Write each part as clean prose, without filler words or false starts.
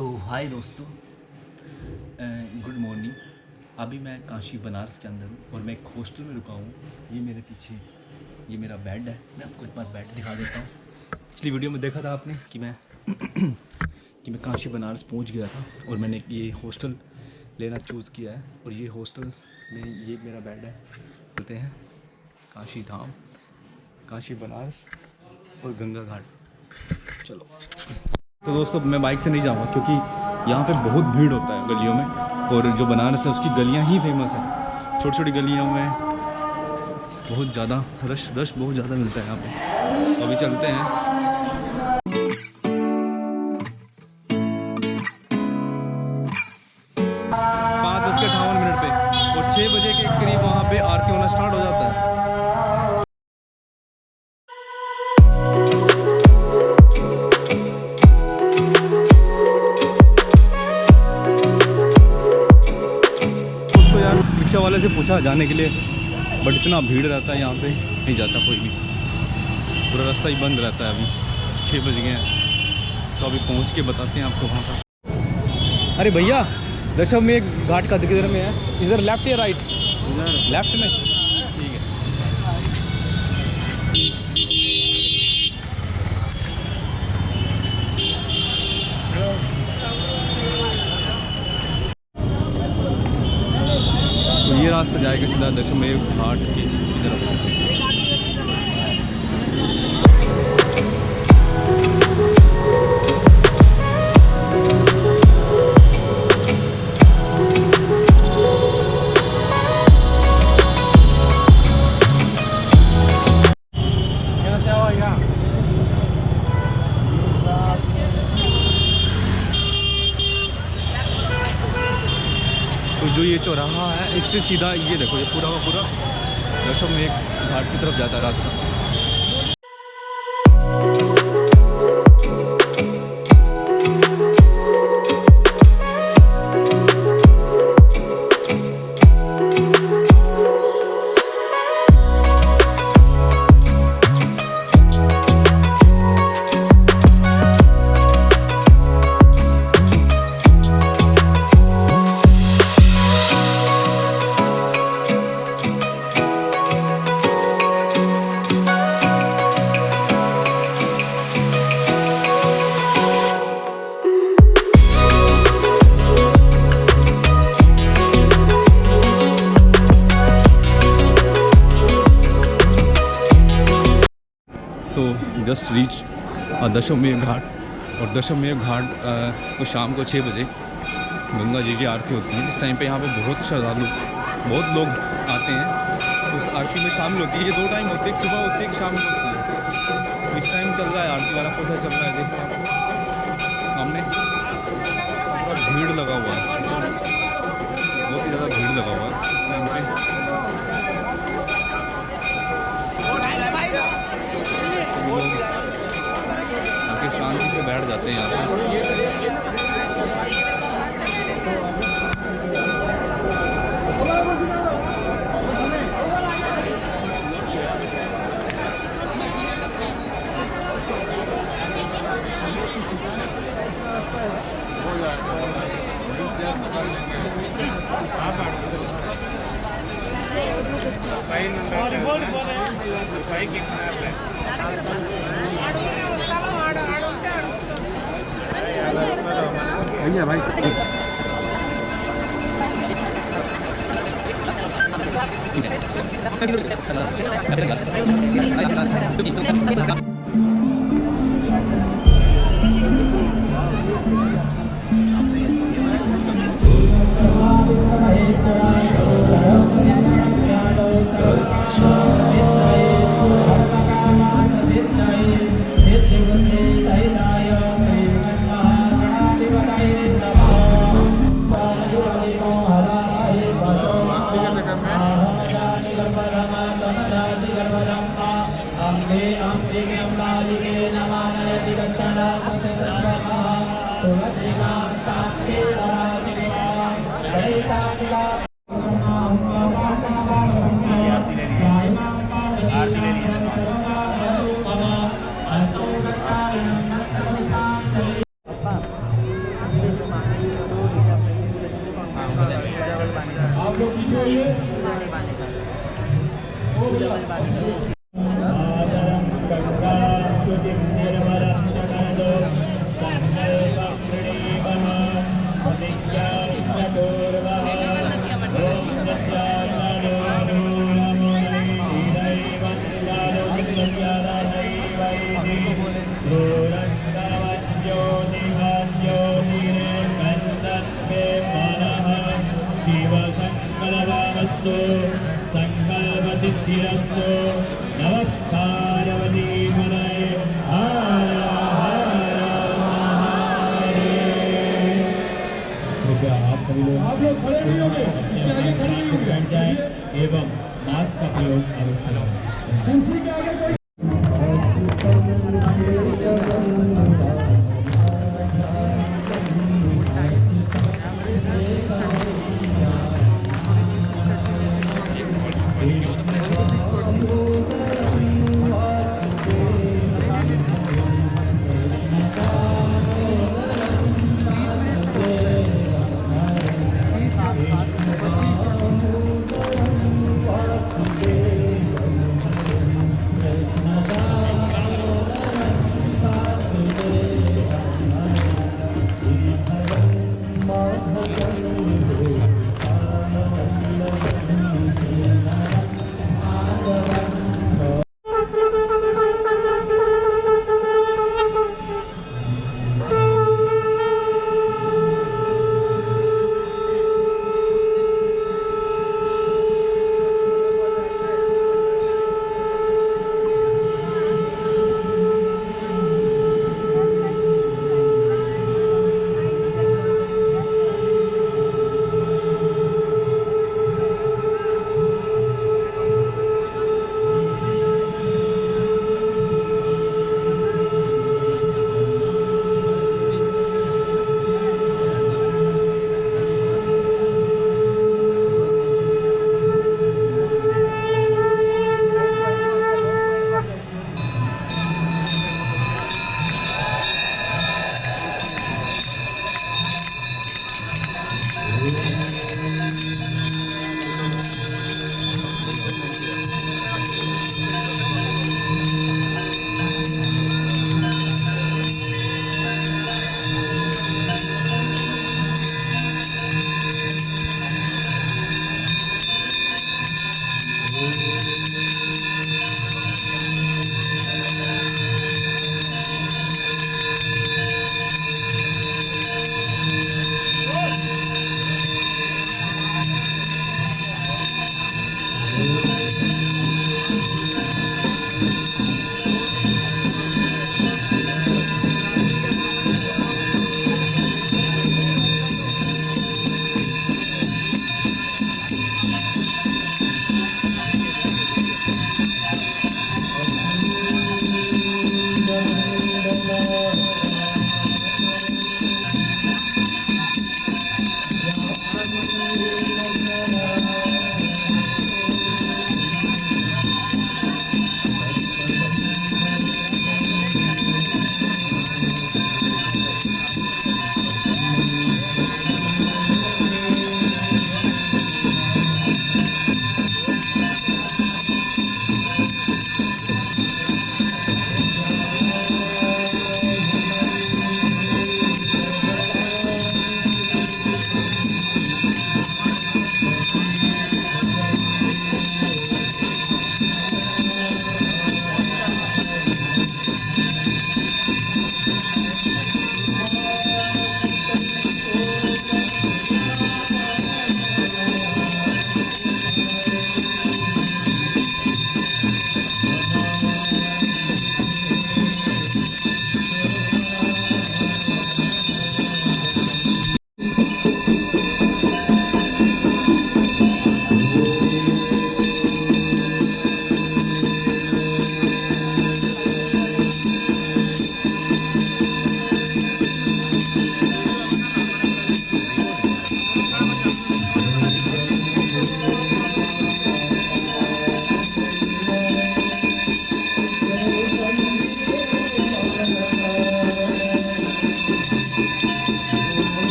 तो हाय दोस्तों, good morning. अभी मैं काशी बनारस के अंदर हूँ और मैं एक हॉस्टल में रुका हूँ। ये मेरे पीछे ये मेरा बेड है। मैं आपको एक बार बेड दिखा देता हूँ। पिछली वीडियो में देखा था आपने कि मैं काशी बनारस पहुँच गया था और मैंने ये हॉस्टल लेना चूज़ किया है। और ये हॉस्टल में ये मेरा बेड है। चलते हैं काशी धाम, काशी बनारस और गंगा घाट। चलो। तो दोस्तों मैं बाइक से नहीं जाऊँगा क्योंकि यहाँ पे बहुत भीड़ होता है गलियों में, और जो बनारस है उसकी गलियाँ ही फेमस है। छोटी छोटी गलियों में बहुत ज़्यादा रश बहुत ज़्यादा मिलता है यहाँ पे। तो अभी चलते हैं। 5:58 पे और 6 बजे के करीब वहाँ पे आरती होना स्टार्ट हो जाता है। रिक्शा वाले से पूछा जाने के लिए, बट इतना भीड़ रहता है यहाँ पे, नहीं जाता कोई भी। पूरा रास्ता ही बंद रहता है। अभी 6 बज गए हैं, तो अभी पहुँच के बताते हैं आपको वहाँ का। अरे भैया, दशमेव घाट का किधर में है? इधर लेफ्ट या राइट? इधर लेफ्ट में। ठीक है। तो ये रास्ता जाएगा सीधा दशमेव घाट की तरफ। तो जो ये चौराहा है, इससे सीधा ये देखो, ये पूरा का पूरा दशमेव घाट की तरफ जाता है रास्ता। तो जस्ट रीच दशमेव घाट, और दशमेव घाट को शाम को 6 बजे गंगा जी की आरती होती है। इस टाइम पे यहाँ पे बहुत श्रद्धालु, बहुत लोग आते हैं उस आरती में शामिल होती है। ये 2 टाइम होती है, एक सुबह होती है, एक शाम को होती है। इस टाइम चल रहा है आरती वाला प्रोसेस चल रहा है। देखते हैं सामने बहुत भीड़ लगा हुआ है, बहुत ही ज़्यादा भीड़ लगा हुआ है इस टाइम पे। आके शांति से बैठ जाते हैं यहाँ पे। भैया भाई मातरं गङ्गां शुचिं निर्मलं च कनदो सङ्कल्पं प्रणीमः प्रतिज्ञां च कुर्मः ॐ यज्ञाग्नो नूनमुनै नीरैवङ्गानो सिद्धस्यादैवैनि धूरङ्गमज्योतिमज्योतिरे कन्दन्मे मनः शिवसङ्कल्पमस्तु संकल्पसिद्धिरस्तु नमः पार्वती पतये हर हर महादेव। कृपया आप सभी लोग खड़े नहीं होंगे, इसके आगे खड़े नहीं होंगे, बैठ जाए एवं मास्क का प्रयोग अवश्य करें। कुर्सी के आगे कोई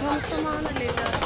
हम सामान ले जाते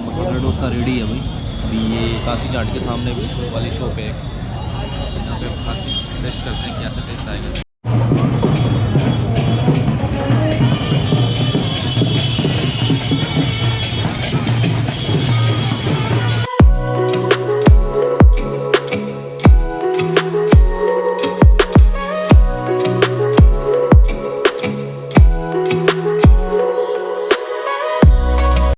मसाला डोसा रेडी है भाई। अभी ये काशी चाट के सामने भी वाली शॉप है, यहाँ पे खा टेस्ट करते हैं कैसा टेस्ट आएगा।